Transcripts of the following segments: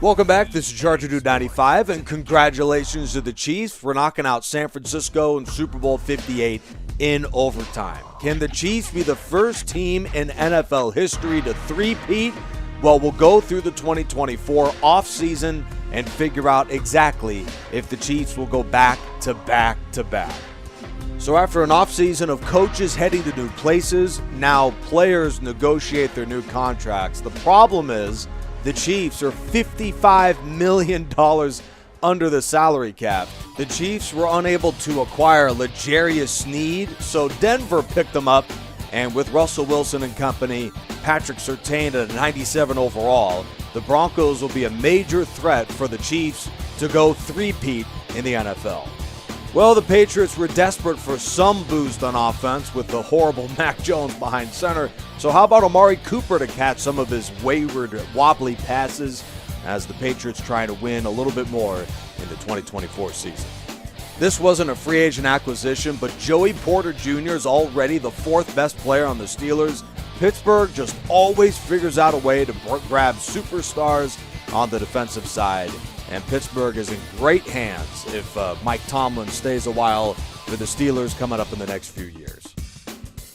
Welcome back. This is Charger Dude 95, and congratulations to the Chiefs for knocking out San Francisco in Super Bowl 58 in overtime. Can the Chiefs be the first team in NFL history to three-peat? Well, we'll go through the 2024 offseason and figure out exactly if the Chiefs will go back to back to back. So after an offseason of coaches heading to new places, now players negotiate their new contracts. The problem is the Chiefs are $55 million under the salary cap. The Chiefs were unable to acquire L'Jarius Sneed, so Denver picked them up, and with Russell Wilson and company, Patrick Surtain at a 97 overall, the Broncos will be a major threat for the Chiefs to go three-peat in the NFL. Well, the Patriots were desperate for some boost on offense with the horrible Mac Jones behind center. So how about Amari Cooper to catch some of his wayward, wobbly passes as the Patriots try to win a little bit more in the 2024 season. This wasn't a free agent acquisition, but Joey Porter Jr. is already the fourth best player on the Steelers. Pittsburgh just always figures out a way to grab superstars on the defensive side. And Pittsburgh is in great hands if Mike Tomlin stays a while for the Steelers coming up in the next few years.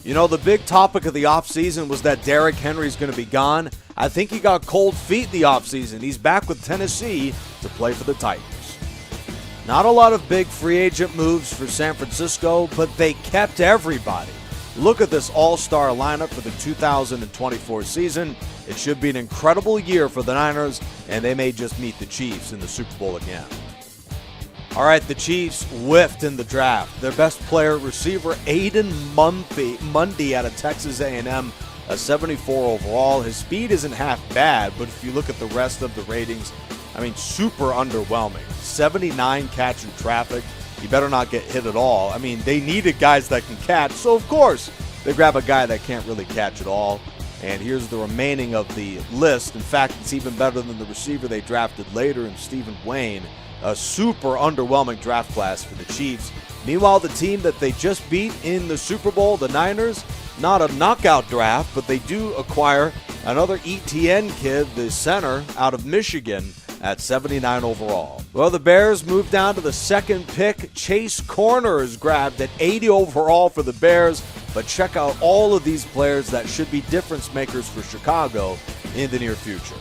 You know, the big topic of the offseason was that Derrick Henry's going to be gone. I think he got cold feet in the offseason. He's back with Tennessee to play for the Titans. Not a lot of big free agent moves for San Francisco, but they kept everybody. Look at this all-star lineup for the 2024 season. It should be an incredible year for the Niners, and they may just meet the Chiefs in the Super Bowl again. All right, the Chiefs whiffed in the draft. Their best player, receiver Aiden Mundy out of Texas A&M, a 74 overall. His speed isn't half bad, but if you look at the rest of the ratings, I mean, super underwhelming. 79 catch in traffic. You better not get hit at all. I mean, they needed guys that can catch, so of course they grab a guy that can't really catch at all. And here's the remaining of the list. In fact, it's even better than the receiver they drafted later in Stephen Wayne. A super underwhelming draft class for the Chiefs. Meanwhile, the team that they just beat in the Super Bowl, the Niners, not a knockout draft, but they do acquire another ETN kid, the center out of Michigan, at 79 overall. Well, the Bears moved down to the second pick. Chase Corner is grabbed at 80 overall for the Bears. But check out all of these players that should be difference makers for Chicago in the near future.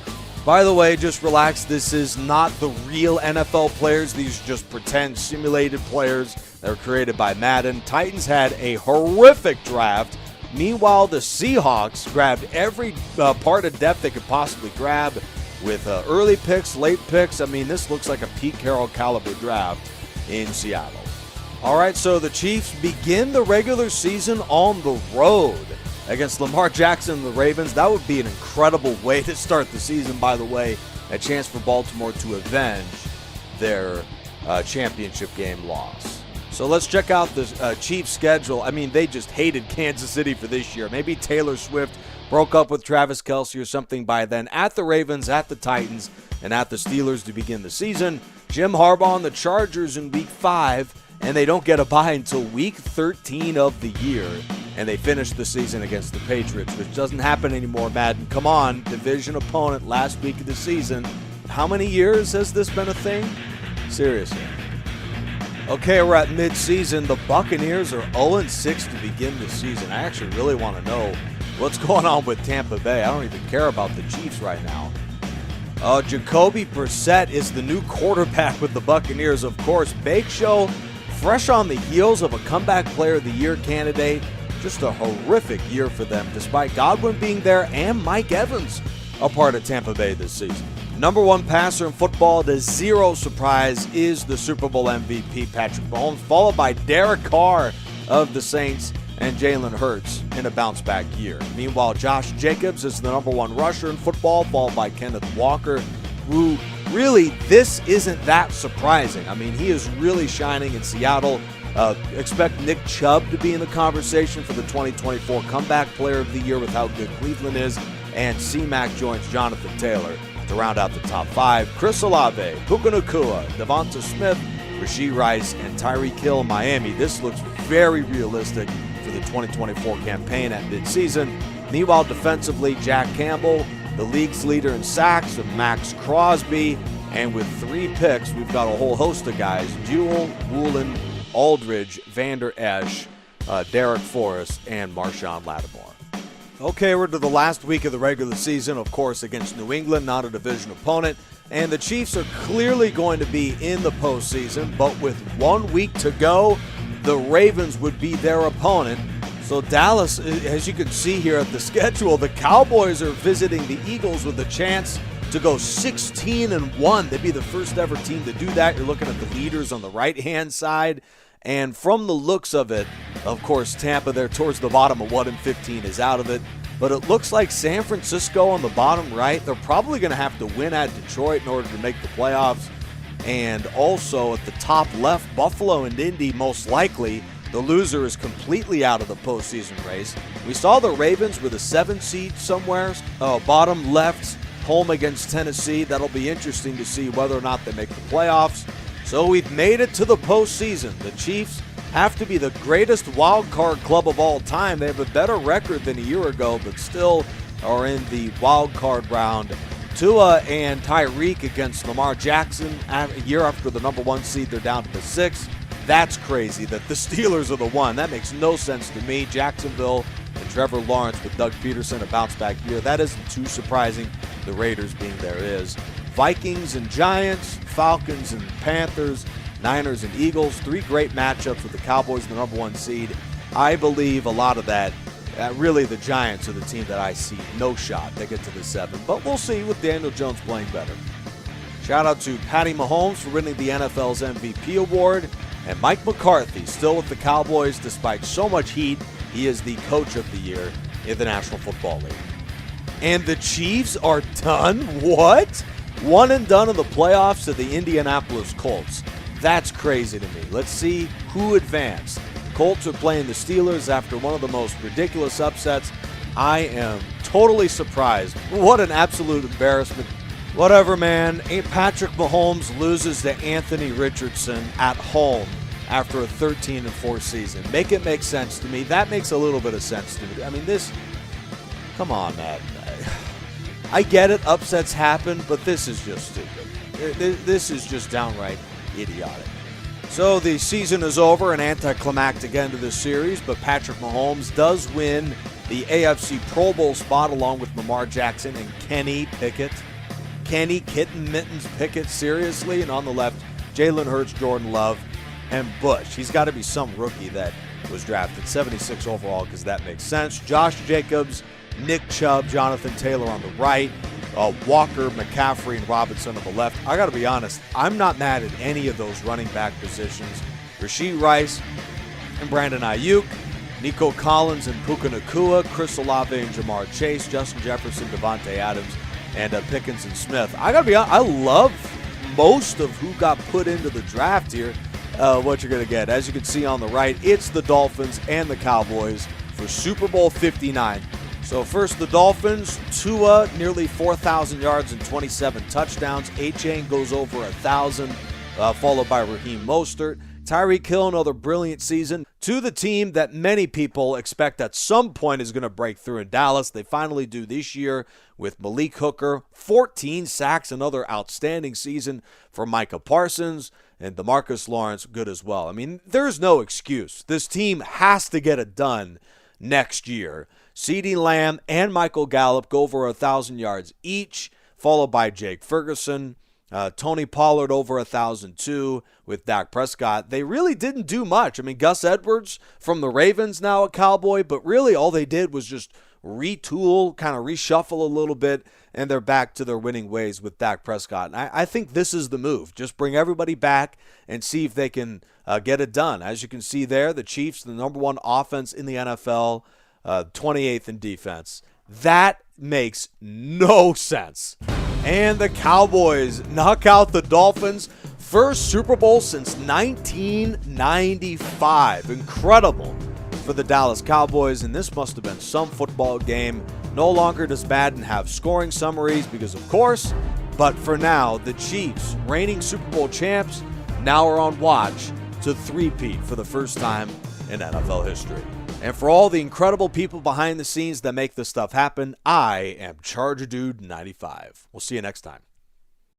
By the way, just relax. This is not the real NFL players. These are just pretend simulated players that were created by Madden. Titans had a horrific draft. Meanwhile, the Seahawks grabbed every part of depth they could possibly grab with early picks, late picks. I mean, this looks like a Pete Carroll caliber draft in Seattle. All right, so the Chiefs begin the regular season on the road against Lamar Jackson and the Ravens. That would be an incredible way to start the season, by the way. A chance for Baltimore to avenge their championship game loss. So let's check out the Chiefs' schedule. I mean, they just hated Kansas City for this year. Maybe Taylor Swift broke up with Travis Kelce or something by then. At the Ravens, at the Titans, and at the Steelers to begin the season. Jim Harbaugh and the Chargers in Week 5. And they don't get a bye until Week 13 of the year. And they finish the season against the Patriots, which doesn't happen anymore, Madden. Come on, division opponent last week of the season. How many years has this been a thing? Seriously. Okay, we're at mid-season. The Buccaneers are 0-6 to begin the season. I actually really want to know what's going on with Tampa Bay. I don't even care about the Chiefs right now. Jacoby Brissett is the new quarterback with the Buccaneers, of course. Bake Show, fresh on the heels of a comeback player of the year candidate. Just a horrific year for them, despite Godwin being there and Mike Evans a part of Tampa Bay this season. Number one passer in football, to zero surprise, is the Super Bowl MVP Patrick Mahomes, followed by Derek Carr of the Saints and Jalen Hurts in a bounce-back year. Meanwhile, Josh Jacobs is the number one rusher in football, followed by Kenneth Walker, who really, this isn't that surprising. I mean, he is really shining in Seattle. Expect Nick Chubb to be in the conversation for the 2024 Comeback Player of the Year with how good Cleveland is. And C-Mac joins Jonathan Taylor to round out the top five. Chris Olave, Puka Nacua, Devonta Smith, Rashee Rice, and Tyreek Hill in Miami. This looks very realistic for the 2024 campaign at midseason. Meanwhile, defensively, Jack Campbell, the league's leader in sacks with Max Crosby. And with 3 picks, we've got a whole host of guys: Jewell, Woolen, Aldridge, Vander Esch, Derek Forrest, and Marshawn Lattimore. Okay, we're to the last week of the regular season, of course, against New England, not a division opponent. And the Chiefs are clearly going to be in the postseason, but with 1 week to go, the Ravens would be their opponent. So Dallas, as you can see here at the schedule, the Cowboys are visiting the Eagles with a chance to go 16-1. They'd be the first ever team to do that. You're looking at the leaders on the right-hand side. And from the looks of it, of course, Tampa there towards the bottom of 1-15 is out of it. But it looks like San Francisco on the bottom right, they're probably going to have to win at Detroit in order to make the playoffs. And also at the top left, Buffalo and Indy most likely. The loser is completely out of the postseason race. We saw the Ravens with a 7 seed somewhere, bottom left, home against Tennessee. That'll be interesting to see whether or not they make the playoffs. So we've made it to the postseason. The Chiefs have to be the greatest wild card club of all time. They have a better record than a year ago, but still are in the wild card round. Tua and Tyreek against Lamar Jackson. A year after the number 1 seed, they're down to the 6th. That's crazy that the Steelers are the 1. That makes no sense to me. Jacksonville and Trevor Lawrence with Doug Peterson, a bounce-back year. That isn't too surprising, the Raiders being there is. Vikings and Giants, Falcons and Panthers, Niners and Eagles. 3 great matchups with the Cowboys, the number 1 seed. I believe a lot of that, really the Giants are the team that I see no shot. They get to the 7, but we'll see with Daniel Jones playing better. Shout out to Patty Mahomes for winning the NFL's MVP award. And Mike McCarthy still with the Cowboys despite so much heat. He is the coach of the year in the National Football League. And the Chiefs are done? What? 1 and done in the playoffs to the Indianapolis Colts. That's crazy to me. Let's see who advanced. Colts are playing the Steelers after one of the most ridiculous upsets. I am totally surprised. What an absolute embarrassment. Whatever, man. Patrick Mahomes loses to Anthony Richardson at home after a 13-4 season. Make it make sense to me. That makes a little bit of sense to me. I mean, come on, man. I get it. Upsets happen, but this is just stupid. This is just downright idiotic. So the season is over, an anticlimactic end to this series, but Patrick Mahomes does win the AFC Pro Bowl spot along with Lamar Jackson and Kenny Pickett. Kenny Kitten Mittens Pickett, seriously? And on the left, Jalen Hurts, Jordan Love, and Bush. He's got to be some rookie that was drafted 76 overall because that makes sense. Josh Jacobs, Nick Chubb, Jonathan Taylor on the right, Walker, McCaffrey, and Robinson on the left. I got to be honest, I'm not mad at any of those running back positions. Rashee Rice and Brandon Ayuk, Nico Collins and Puka Nacua, Chris Olave and Jamar Chase, Justin Jefferson, Devontae Adams, and Pickens and Smith. I got to be honest, I love most of who got put into the draft here. What you're going to get. As you can see on the right, it's the Dolphins and the Cowboys for Super Bowl 59. So first the Dolphins, Tua, nearly 4,000 yards and 27 touchdowns. A-Chain goes over 1,000, followed by Raheem Mostert. Tyreek Hill, another brilliant season. To the team that many people expect at some point is going to break through in Dallas. They finally do this year with Malik Hooker. 14 sacks, another outstanding season for Micah Parsons. And DeMarcus Lawrence, good as well. I mean, there's no excuse. This team has to get it done next year. CeeDee Lamb and Michael Gallup go over 1,000 yards each, followed by Jake Ferguson. Tony Pollard over 1,000 too with Dak Prescott. They really didn't do much. I mean, Gus Edwards from the Ravens, now a Cowboy, but really all they did was just retool, kind of reshuffle a little bit, and they're back to their winning ways with Dak Prescott. And I think this is the move. Just bring everybody back and see if they can get it done. As you can see there, the Chiefs, the number 1 offense in the NFL, 28th in defense. That makes no sense. And the Cowboys knock out the Dolphins. First Super Bowl since 1995. Incredible for the Dallas Cowboys, and this must have been some football game. No longer does Madden have scoring summaries because of course, but for now, the Chiefs, reigning Super Bowl champs, now are on watch to three-peat for the first time in NFL history. And for all the incredible people behind the scenes that make this stuff happen, I am Charger Dude 95. We'll see you next time.